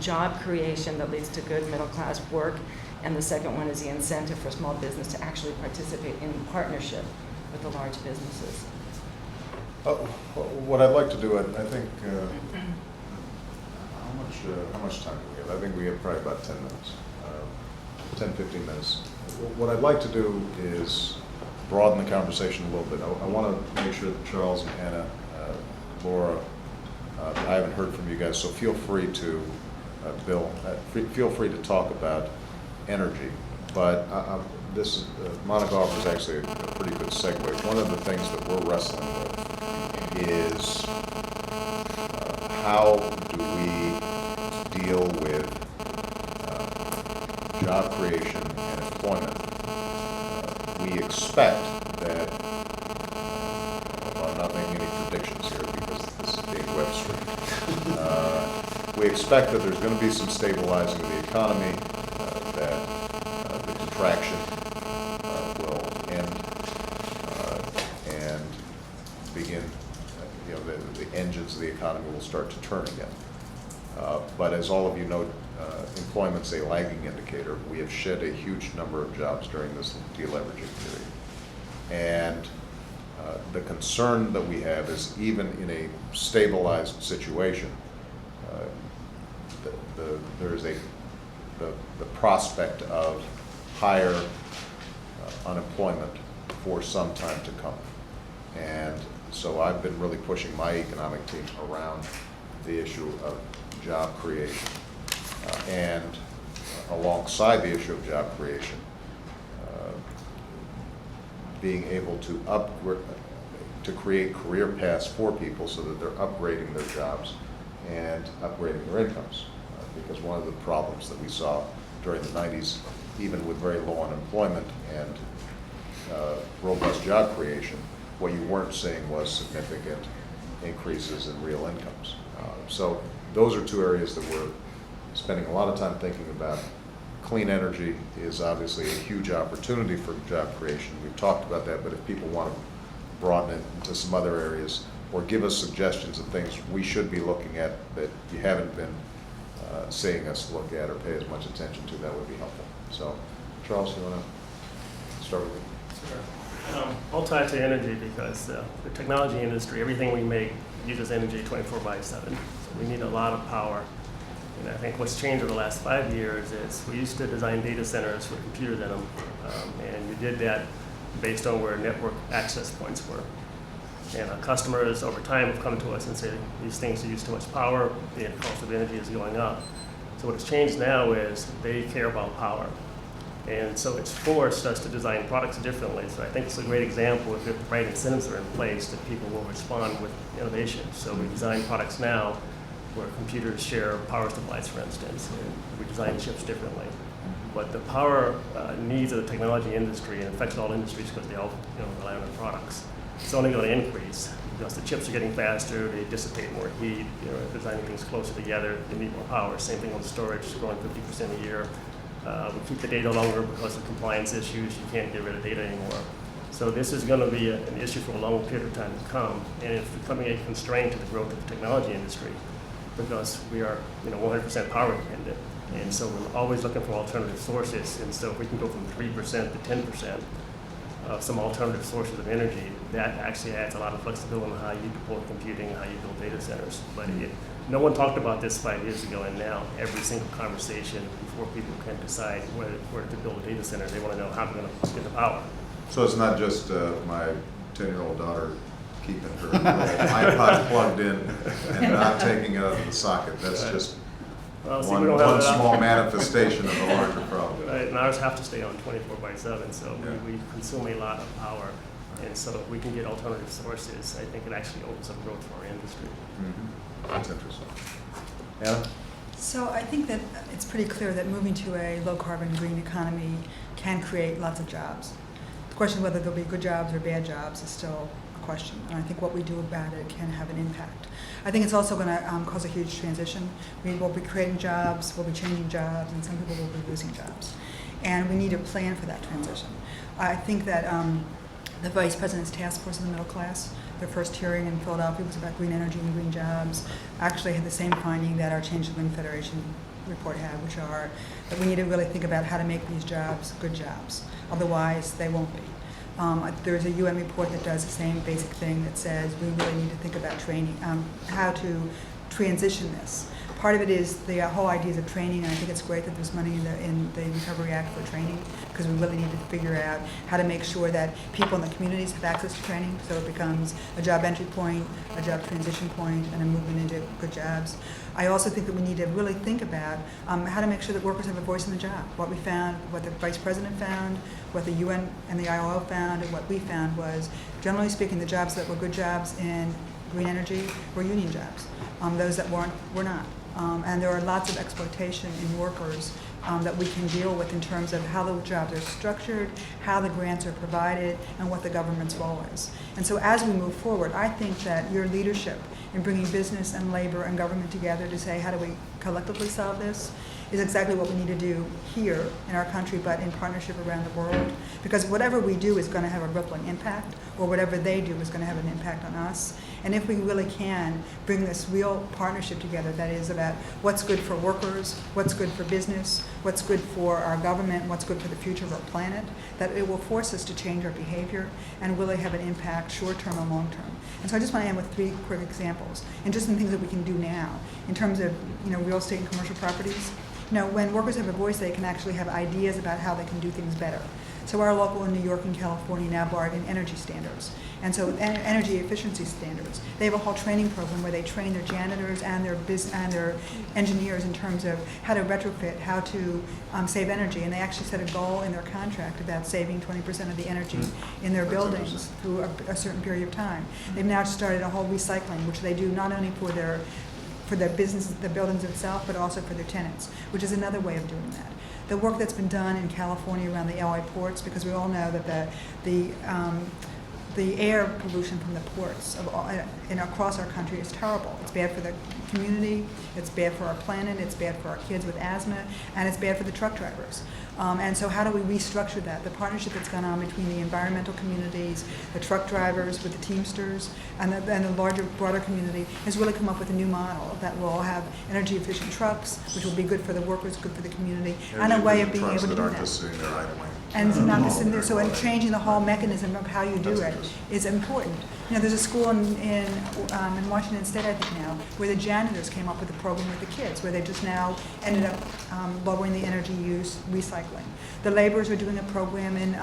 job creation that leads to good middle class work, and the second one is the incentive for small business to actually participate in partnership with the large businesses. What I'd like to do, I think, how much time do we have? I think we have probably about 10 minutes, 10, 15 minutes. What I'd like to do is broaden the conversation a little bit. I want to make sure that Charles and Anna, Laura, I haven't heard from you guys, so feel free to, Bill, feel free to talk about energy. But Monica offers actually a pretty good segue. One of the things that we're wrestling with is how do we deal with job creation and employment. We expect that, well, I'm not making any predictions here because this is being web streamed. We expect that there's going to be some stabilizing of the economy, that the contraction will end and begin, the engines of the economy will start to turn again. But as all of you know, employment's a lagging indicator. We have shed a huge number of jobs during this deleveraging period. And the concern that we have is even in a stabilized situation, there is the prospect of higher unemployment for some time to come. And so I've been really pushing my economic team around the issue of job creation. And alongside the issue of job creation, being able to create career paths for people so that they're upgrading their jobs and upgrading their incomes. Because one of the problems that we saw during the 90s, even with very low unemployment and robust job creation, what you weren't seeing was significant increases in real incomes. So those are two areas that we're spending a lot of time thinking about. Clean energy is obviously a huge opportunity for job creation. We've talked about that, but if people want to broaden it into some other areas or give us suggestions of things we should be looking at that you haven't been seeing us look at or pay as much attention to, that would be helpful. So, Charles, you want to start with me? Sure. I'll tie it to energy because the technology industry, everything we make uses energy 24/7. So we need a lot of power. And I think what's changed over the last 5 years is we used to design data centers with computers in them, and we did that based on where network access points were. And our customers over time have come to us and said these things use too much power, the cost of energy is going up. So what has changed now is they care about power. And so it's forced us to design products differently. So I think it's a great example. If the right incentives are in place, that people will respond with innovation. So we design products now where computers share power supplies, for instance, and we design chips differently. But the power needs of the technology industry, and it affects all industries because they all rely on the products, it's only going to increase because the chips are getting faster, they dissipate more heat, designing things closer together, they need more power. Same thing with storage, growing 50% a year. We keep the data longer because of compliance issues, you can't get rid of data anymore. So this is going to be an issue for a long period of time to come, and it's becoming a constraint to the growth of the technology industry because we are 100% power dependent. And so we're always looking for alternative sources. And so if we can go from 3% to 10% of some alternative sources of energy, that actually adds a lot of flexibility on how you deploy computing and how you build data centers. But no one talked about this 5 years ago, and now every single conversation before people can decide where to build a data center, they want to know how we're going to get the power. So it's not just my 10-year-old daughter keeping her iPod plugged in and not taking it out of the socket. That's just one small manifestation of a larger problem. Right, and ours have to stay on 24/7, so Yeah. we consume a lot of power. And so if we can get alternative sources, I think it actually opens up growth for our industry. Mm-hmm. That's interesting. Anna? So I think that it's pretty clear that moving to a low-carbon green economy can create lots of jobs. The question whether there'll be good jobs or bad jobs is still a question, and I think what we do about it can have an impact. I think it's also going to cause a huge transition. We will be creating jobs, we'll be changing jobs, and some people will be losing jobs. And we need a plan for that transition. I think that the Vice President's Task Force on the Middle Class, their first hearing in Philadelphia was about green energy and green jobs, actually had the same finding that our Change the Wind Federation report had, which are that we need to really think about how to make these jobs good jobs. Otherwise, they won't be. There's a UN report that does the same basic thing that says we really need to think about training, how to transition this. Part of it is the whole ideas of training, and I think it's great that there's money in the Recovery Act for training, because we really need to figure out how to make sure that people in the communities have access to training, so it becomes a job entry point, a job transition point, and a movement into good jobs. I also think that we need to really think about how to make sure that workers have a voice in the job. What we found, what the Vice President found, what the UN and the ILO found, and what we found was, generally speaking, the jobs that were good jobs in green energy were union jobs. Those that weren't were not. And there are lots of exploitation in workers that we can deal with in terms of how the jobs are structured, how the grants are provided, and what the government's role is. And so as we move forward, I think that your leadership in bringing business and labor and government together to say how do we collectively solve this is exactly what we need to do here in our country, but in partnership around the world. Because whatever we do is going to have a rippling impact, or whatever they do is going to have an impact on us. And if we really can bring this real partnership together, that is about what's good for workers, what's good for business, what's good for our government, what's good for the future of our planet, that it will force us to change our behavior and really have an impact short-term and long-term. And so I just want to end with 3 quick examples, and just some things that we can do now in terms of, real estate and commercial properties. When workers have a voice, they can actually have ideas about how they can do things better. So our local in New York and California now bargain energy standards. And so energy efficiency standards. They have a whole training program where they train their janitors and their engineers in terms of how to retrofit, how to save energy. And they actually set a goal in their contract about saving 20% of the energy in their buildings through a certain period of time. They've now started a whole recycling, which they do not only for their business, the buildings itself, but also for their tenants, which is another way of doing that. The work that's been done in California around the LA ports, because we all know that the air pollution from the ports across our country is terrible. It's bad for the community, it's bad for our planet, it's bad for our kids with asthma, and it's bad for the truck drivers. And so how do we restructure that? The partnership that's gone on between the environmental communities, the truck drivers with the Teamsters, and the larger, broader community has really come up with a new model that will have energy efficient trucks, which will be good for the workers, good for the community, and a way of being able to do that. Sitting there idling. And it's not just in there, so in changing the whole mechanism of how you do it is important. There's a school in Washington State, I think now, where the janitors came up with a program with the kids, where they just now ended up lowering the energy use, recycling. The laborers are doing a program in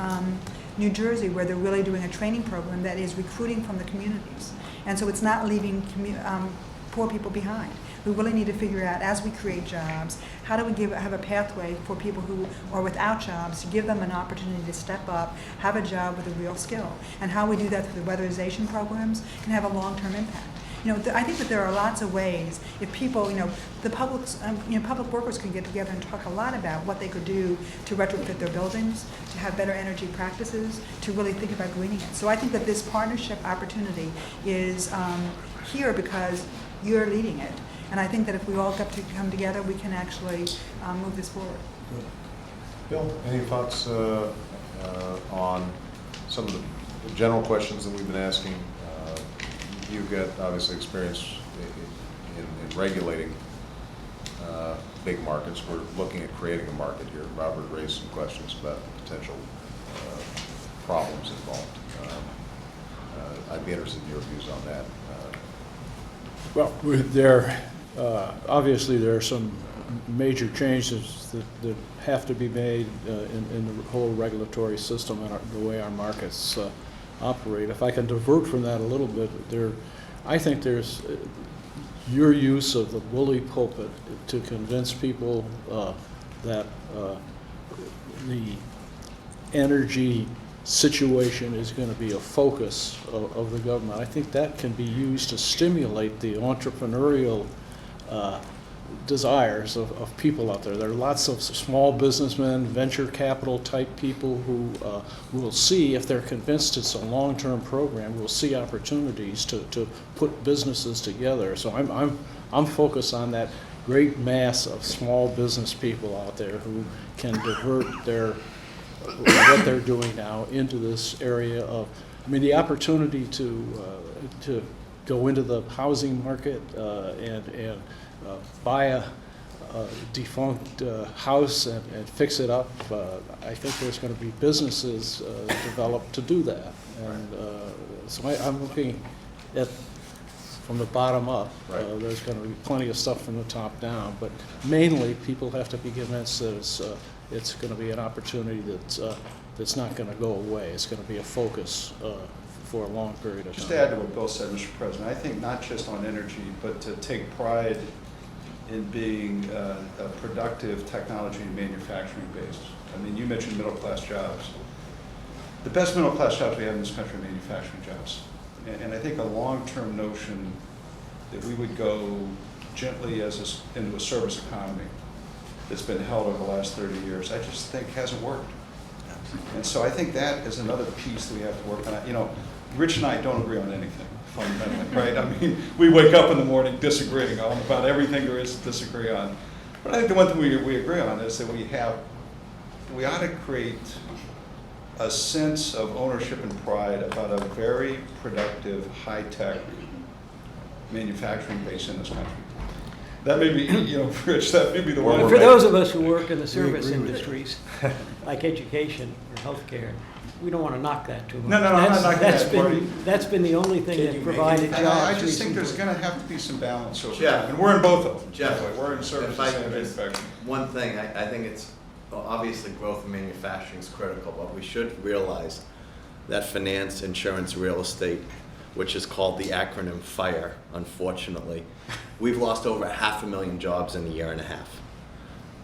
New Jersey where they're really doing a training program that is recruiting from the communities. And so it's not leaving poor people behind. We really need to figure out, as we create jobs, how do we have a pathway for people who are without jobs to give them an opportunity to step up, have a job with a real skill. And how we do that through the weatherization programs can have a long-term impact. I think that there are lots of ways, if people, the public workers can get together and talk a lot about what they could do to retrofit their buildings, to have better energy practices, to really think about greening it. So I think that this partnership opportunity is here because you're leading it. And I think that if we all come together, we can actually move this forward. Good. Bill, any thoughts on some of the general questions that we've been asking? You've got obviously experience in regulating big markets. We're looking at creating a market here. Robert raised some questions about potential problems involved. I'd be interested in your views on that. Well, obviously there are some major changes that have to be made in the whole regulatory system and the way our markets operate. If I can divert from that a little bit, I think there's your use of the bully pulpit to convince people that the energy situation is going to be a focus of the government. I think that can be used to stimulate the entrepreneurial desires of people out there. There are lots of small businessmen, venture capital type people who will see, if they're convinced it's a long-term program, will see opportunities to put businesses together. So I'm focused on that great mass of small business people out there who can divert what they're doing now into this area of, the opportunity to go into the housing market and buy a defunct house and fix it up. I think there's going to be businesses developed to do that. And so I'm looking at from the bottom up. There's going to be plenty of stuff from the top down, but mainly people have to be convinced that it's going to be an opportunity that's not going to go away. It's going to be a focus for a long period of time. Just to add to what Bill said, Mr. President, I think not just on energy, but to take pride in being a productive technology and manufacturing base. You mentioned middle-class jobs. The best middle-class jobs we have in this country are manufacturing jobs. And I think a long-term notion that we would go gently into a service economy that's been held over the last 30 years, I just think hasn't worked. And so I think that is another piece that we have to work on. Rich and I don't agree on anything, fundamentally, right? We wake up in the morning disagreeing on about everything there is to disagree on. But I think the one thing we agree on is that we ought to create a sense of ownership and pride about a very productive, high-tech manufacturing base in this country. That may be, Rich, that may be the one. For those of us who work in the service agree with industries, like education or healthcare, we don't want to knock that too much. No, I'm not knocking that, Marty. That's been the only thing that provided jobs I just think recently. there's going to have to be some balance over Jeff. time, and we're in both of them. Jeff, by the way. We're in services if I and can just- manufacturing. One thing, I think it's, well, obviously growth in manufacturing is critical, but we should realize that finance, insurance, real estate, which is called the acronym FIRE, unfortunately, we've lost over 500,000 jobs in a year and a half.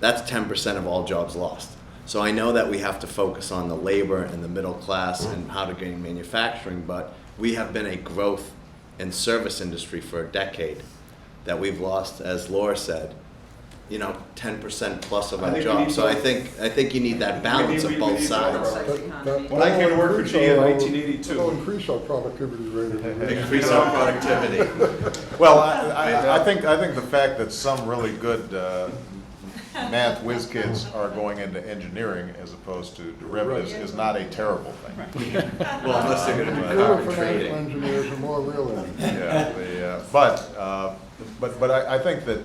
That's 10% of all jobs lost. So I know that we have to focus on the labor and the middle class and how to gain manufacturing, but we have been a growth and service industry for a decade that we've lost, as Laura said, 10% plus of I our think we jobs. need So I think you need that balance of both sides. When I came to work for GE in 1982. It'll increase our productivity rate. Increase our productivity. Well, I think the fact that some really good math whiz kids are going into engineering as opposed to derivatives is not a terrible thing. Well, unless they're going to be Fewer carbon financial trading. engineers and more real engineers. Yeah, but I think that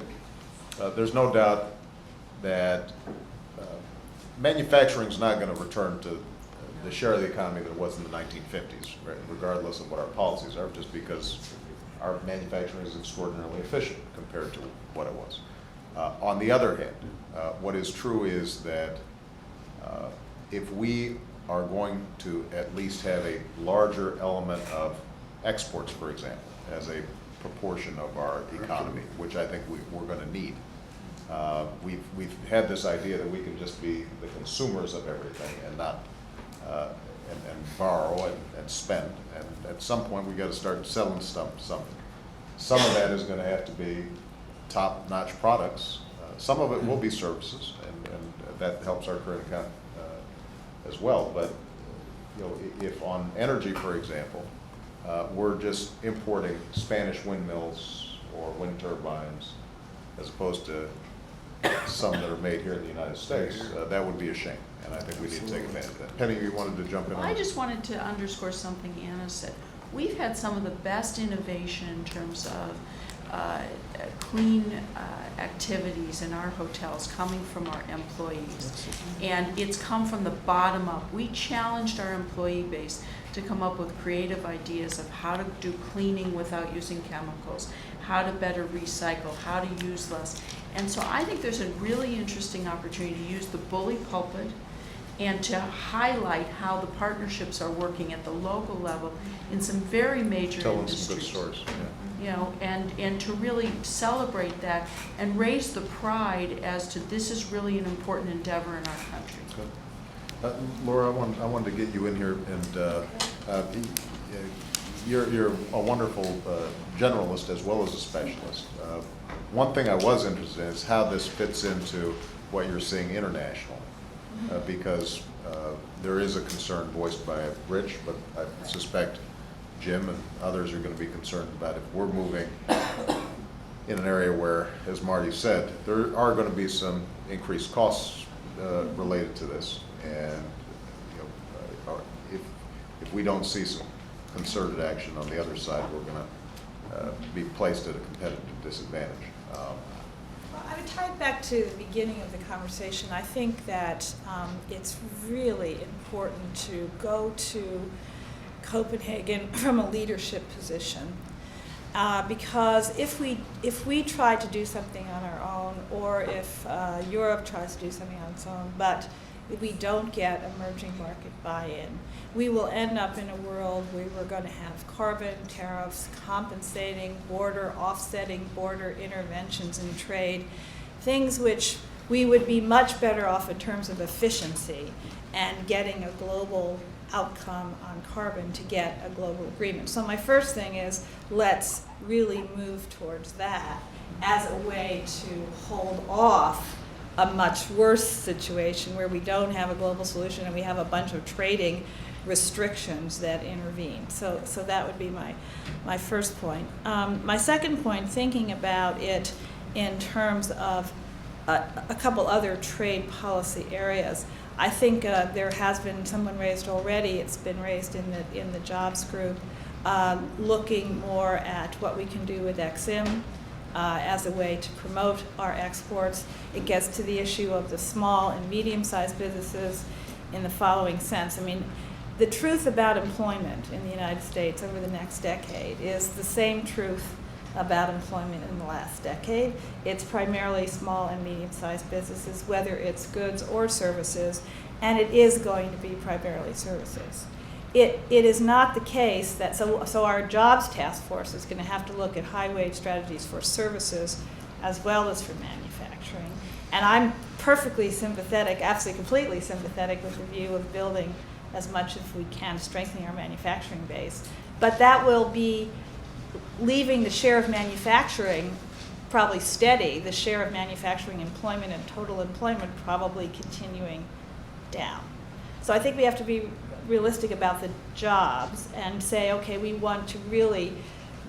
there's no doubt that manufacturing is not going to return to the share of the economy that it was in the 1950s, right, regardless of what our policies are, just because our manufacturing is extraordinarily efficient compared to what it was. On the other hand, what is true is that if we are going to at least have a larger element of exports, for example, as a proportion of our economy, which I think we're going to need. We've had this idea that we can just be the consumers of everything and not and borrow and spend. And at some point, we got to start selling something. Some of that is going to have to be top-notch products. Some of it will be services, and that helps our current economy as well. But if on energy, for example, we're just importing Spanish windmills or wind turbines, as opposed to some that are made here in the United States, that would be a shame. And I think we need to take advantage of that. Penny, you wanted to jump in on I this? just wanted to underscore something Anna said. We've had some of the best innovation in terms of clean activities in our hotels coming from our employees. And it's come from the bottom up. We challenged our employee base to come up with creative ideas of how to do cleaning without using chemicals, how to better recycle, how to use less. And so I think there's a really interesting opportunity to use the bully pulpit and to highlight how the partnerships are working at the local level in some very major Tell them industries. some good stories. And to really celebrate that and raise the pride as to this is really an important endeavor in our country. Good. Laura, I wanted to get you in here, and you're a wonderful generalist as well as a specialist. One thing I was interested in is how this fits into what you're seeing internationally, because there is a concern voiced by Rich, but I suspect Jim and others are going to be concerned about if we're moving in an area where, as Marty said, there are going to be some increased costs related to this, and if we don't see some concerted action on the other side, we're going to be placed at a competitive disadvantage. I would tie it back to the beginning of the conversation. I think that it's really important to go to Copenhagen from a leadership position, because if we try to do something on our own, or if Europe tries to do something on its own, but we don't get emerging market buy-in, we will end up in a world where we're going to have carbon tariffs compensating border, offsetting border interventions in trade, things which we would be much better off in terms of efficiency and getting a global outcome on carbon to get a global agreement. So my first thing is, let's really move towards that as a way to hold off a much worse situation where we don't have a global solution and we have a bunch of trading restrictions that intervene. So that would be my first point. My second point, thinking about it in terms of a couple other trade policy areas. I think there has been someone raised already. It's been raised in the jobs group, looking more at what we can do with EXIM as a way to promote our exports. It gets to the issue of the small and medium-sized businesses in the following sense. I mean, the truth about employment in the United States over the next decade is the same truth about employment in the last decade. It's primarily small and medium-sized businesses, whether it's goods or services, and it is going to be primarily services. It is not the case that, so our jobs task force is going to have to look at high-wage strategies for services as well as for manufacturing. And I'm perfectly sympathetic, absolutely completely sympathetic with the view of building as much as we can, strengthening our manufacturing base. But that will be leaving the share of manufacturing probably steady, the share of manufacturing employment and total employment probably continuing down. So I think we have to be realistic about the jobs and say, okay, we want to really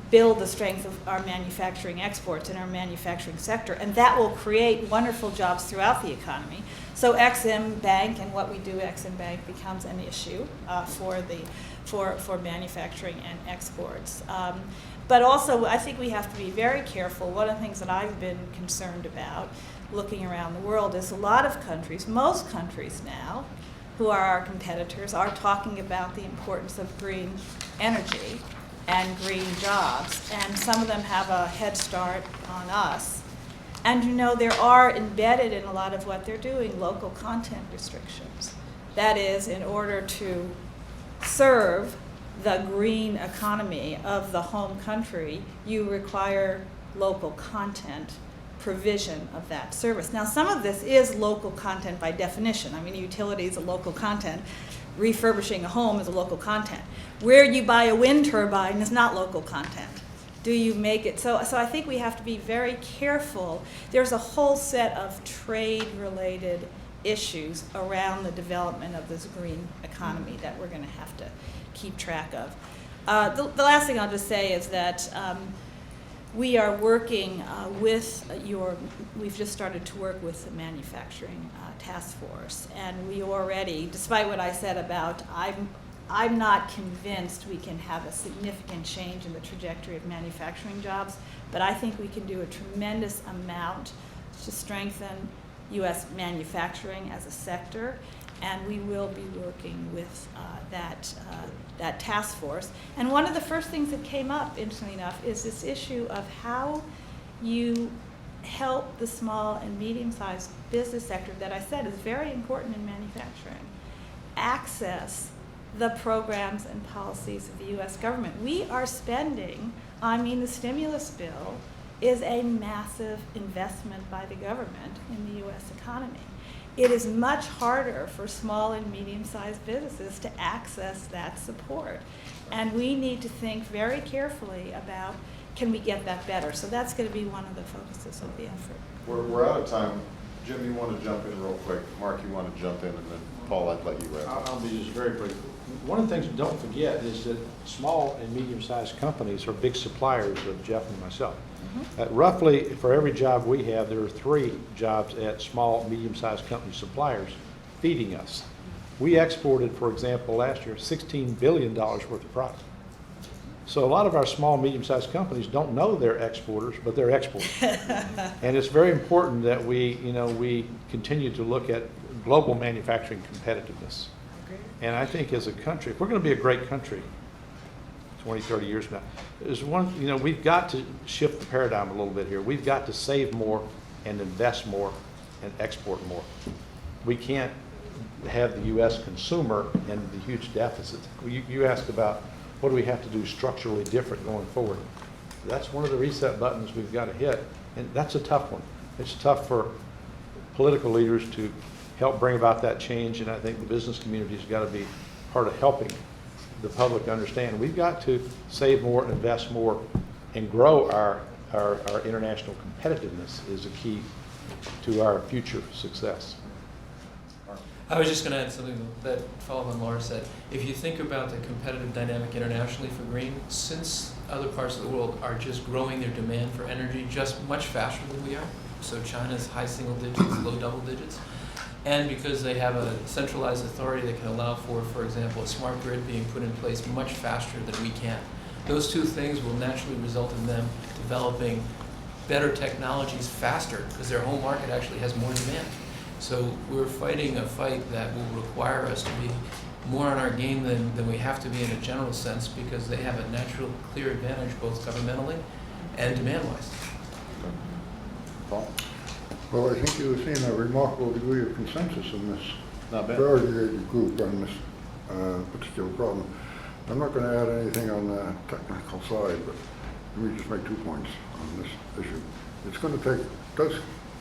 build the strength of our manufacturing exports in our manufacturing sector, and that will create wonderful jobs throughout the economy. So Ex-Im Bank and what we do at Ex-Im Bank becomes an issue for manufacturing and exports. But also, I think we have to be very careful. One of the things that I've been concerned about looking around the world is a lot of countries, most countries now, who are our competitors, are talking about the importance of green energy and green jobs. And some of them have a head start on us. And you know, there are embedded in a lot of what they're doing local content restrictions. That is, in order to serve the green economy of the home country, you require local content provision of that service. Now, some of this is local content by definition. I mean, a utility is a local content. Refurbishing a home is a local content. Where you buy a wind turbine is not local content. Do you make it? So I think we have to be very careful. There's a whole set of trade-related issues around the development of this green economy that we're going to have to keep track of. The last thing I'll just say is that we are working we've just started to work with the manufacturing task force, and we already, despite what I said about I'm not convinced we can have a significant change in the trajectory of manufacturing jobs, but I think we can do a tremendous amount to strengthen U.S. manufacturing as a sector, and we will be working with that task force. And one of the first things that came up, interestingly enough, is this issue of how you help the small and medium-sized business sector that I said is very important in manufacturing access the programs and policies of the U.S. government. We are spending, the stimulus bill is a massive investment by the government in the U.S. economy. It is much harder for small and medium-sized businesses to access that support. And we need to think very carefully about, can we get that better? So that's going to be one of the focuses of the effort. We're out of time. Jim, you want to jump in real quick? Mark, you want to jump in? And then Paul, I'd let you wrap up. I'll be just very brief. One of the things don't forget is that small and medium-sized companies are big suppliers of Jeff and myself. Roughly, for every job we have, there are 3 jobs at small, medium-sized company suppliers feeding us. We exported, for example, last year, $16 billion worth of product. So a lot of our small, medium-sized companies don't know they're exporters, but they're exporters. And it's very important that we continue to look at global manufacturing competitiveness. And I think as a country, if we're going to be a great country 20, 30 years from now, there's we've got to shift the paradigm a little bit here. We've got to save more and invest more and export more. We can't have the U.S. consumer and the huge deficits. You asked about what do we have to do structurally different going forward. That's one of the reset buttons we've got to hit, and that's a tough one. It's tough for political leaders to help bring about that change, and I think the business community has got to be part of helping the public understand. We've got to save more, invest more, and grow our international competitiveness is a key to our future success. I was just going to add something that followed on Laura said. If you think about the competitive dynamic internationally for green, since other parts of the world are just growing their demand for energy just much faster than we are, so China's high single digits, low double digits, and because they have a centralized authority that can allow for example, a smart grid being put in place much faster than we can. Those two things will naturally result in them developing better technologies faster because their home market actually has more demand. So we're fighting a fight that will require us to be more on our game than we have to be in a general sense because they have a natural, clear advantage both governmentally and demand-wise. Paul? Well, I think you've seen a remarkable degree of consensus in this Not bad. variegated group on this particular problem. I'm not going to add anything on the technical side, but let me just make 2 points on this issue. It's going to take, does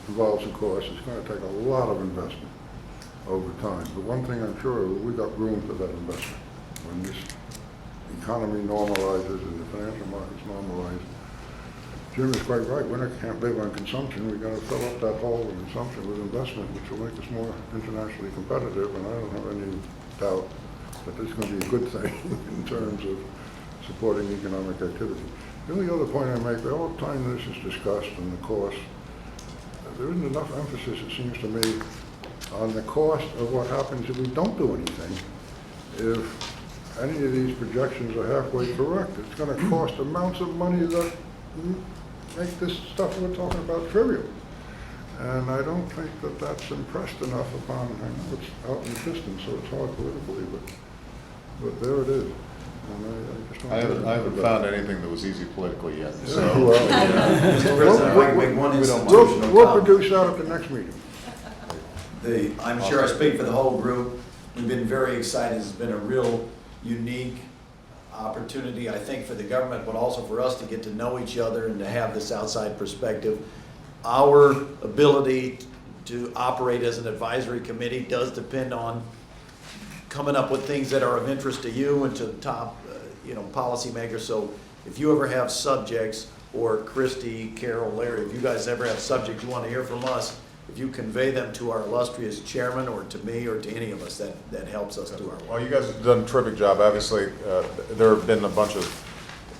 involve some costs, it's going to take a lot of investment over time. But one thing I'm sure of, we got room for that investment. When this economy normalizes and the financial markets normalize, Jim is quite right. We can't live on consumption. We've got to fill up that hole in consumption with investment, which will make us more internationally competitive. And I don't have any doubt that this is going to be a good thing in terms of supporting economic activity. The only other point I make, all the time this is discussed and the cost, there isn't enough emphasis, it seems to me, on the cost of what happens if we don't do anything. If any of these projections are halfway correct, it's going to cost amounts of money that make this stuff we're talking about trivial. And I don't think that that's impressed enough upon, I know it's out in the distance, so it's hard politically, but there it is. And I just don't I haven't found anything that was easy politically yet. Yeah, So, well, Mr. President, if I can make one institutional we'll comment. produce that at the next meeting. I'm sure I speak for the whole group. We've been very excited. It's been a real unique opportunity, I think, for the government, but also for us to get to know each other and to have this outside perspective. Our ability to operate as an advisory committee does depend on coming up with things that are of interest to you and to the top, policymakers. So if you ever have subjects, or Christy, Carol, Larry, if you guys ever have subjects you want to hear from us, if you convey them to our illustrious chairman or to me or to any of us, that helps us do our work. well, you guys have done a terrific job. Obviously, there have been a bunch of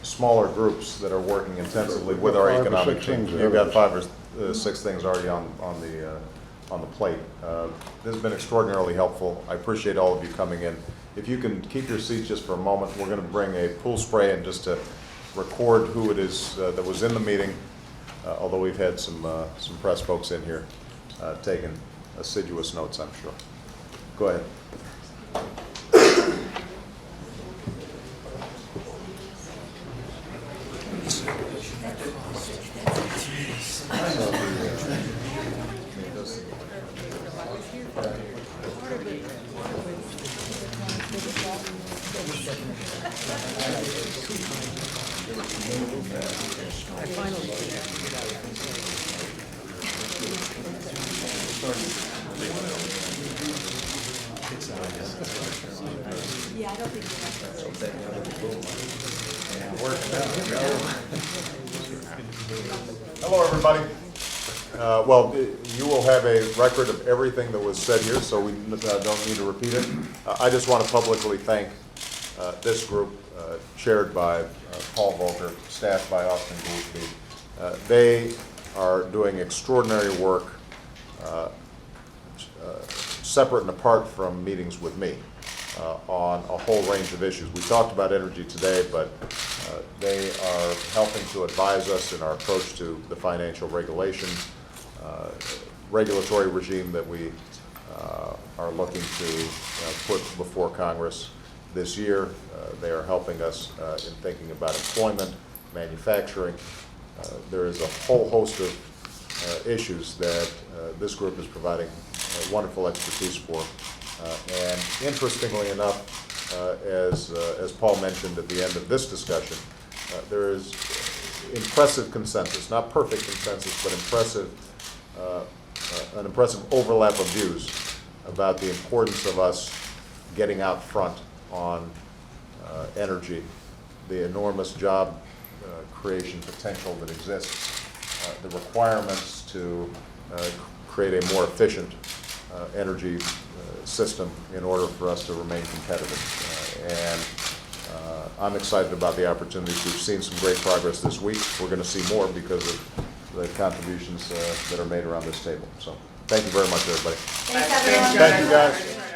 smaller groups that are working intensively with our 5 or economic 6 team. things You've got ahead 5 or 6 things already on the plate. This has been extraordinarily helpful. I appreciate all of you coming in. If you can keep your seats just for a moment, we're going to bring a pool spray in just to record who it is that was in the meeting, although we've had some press folks in here taking assiduous notes, I'm sure. Go ahead. Yeah, I don't think Hello, everybody. Well, you will have a record of everything that was said here, so we don't need to repeat it. I just want to publicly thank this group, chaired by Paul Volcker, staffed by Austin Goolsby. They are doing extraordinary work, separate and apart from meetings with me, on a whole range of issues. We talked about energy today, but they are helping to advise us in our approach to the financial regulatory regime that we are looking to put before Congress this year. They are helping us in thinking about employment, manufacturing. There is a whole host of issues that this group is providing wonderful expertise for. And interestingly enough, as Paul mentioned at the end of this discussion, there is impressive consensus, not perfect consensus, but an impressive overlap of views about the importance of us getting out front on energy, the enormous job creation potential that exists, the requirements to create a more efficient energy system in order for us to remain competitive. And I'm excited about the opportunities. We've seen some great progress this week. We're going to see more because of the contributions that are made around this table. So thank you very much, everybody. Thanks, everyone. Thank you, guys.